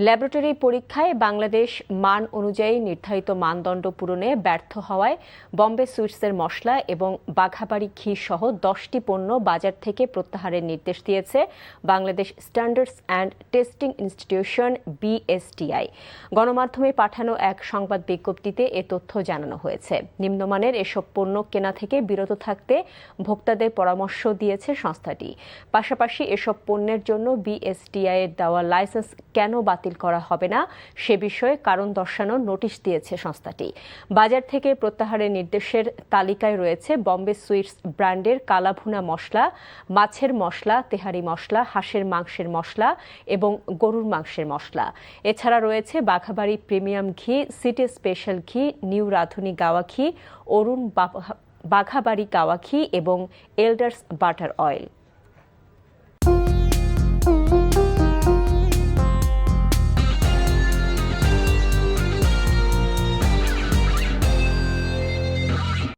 Laboratory পরীক্ষায় বাংলাদেশ মান অনুযায়ী নির্ধারিত মানদণ্ড পূরণে ব্যর্থ হওয়ায় বম্বে সুইটসের মসলা এবং বাঘাবাড়ি ঘি সহ 10টি পণ্য বাজার থেকে প্রত্যাহারের নির্দেশ দিয়েছে Bangladesh standards and testing institution BSTI। গণমাধ্যমে পাঠানো এক সংবাদ বিজ্ঞপ্তিতে এ তথ্য জানানো হয়েছে। নিম্নমানের এসব পণ্য কেনা থেকে বিরত থাকতে ভোক্তাদের পরামর্শ দিয়েছে সংস্থাটি। পাশাপাশি এসব পণ্যের জন্য BSTI এর দেওয়া লাইসেন্স কেন বাতিল করা হবে না সে বিষয়ে কারণ দর্শানোর নোটিশ দিয়েছে সংস্থাটি। বাজার থেকে প্রত্যাহারের নির্দেশের তালিকায় রয়েছে বম্বে সুইটস ব্র্যান্ডের কালাভুনা মশলা, মাছের মশলা, তেহারি মশলা, হাঁসের মাংসের মশলা এবং গরুর মাংসের মশলা। এছাড়া রয়েছে বাঘাবাড়ি প্রিমিয়াম ঘি, সিটি স্পেশাল ঘি, নিউ রাধুনী গাওয়া ঘি, অরুণ বাঘাবাড়ি গাওয়া ঘি এবং এল্ডার্স বাটার অয়েল।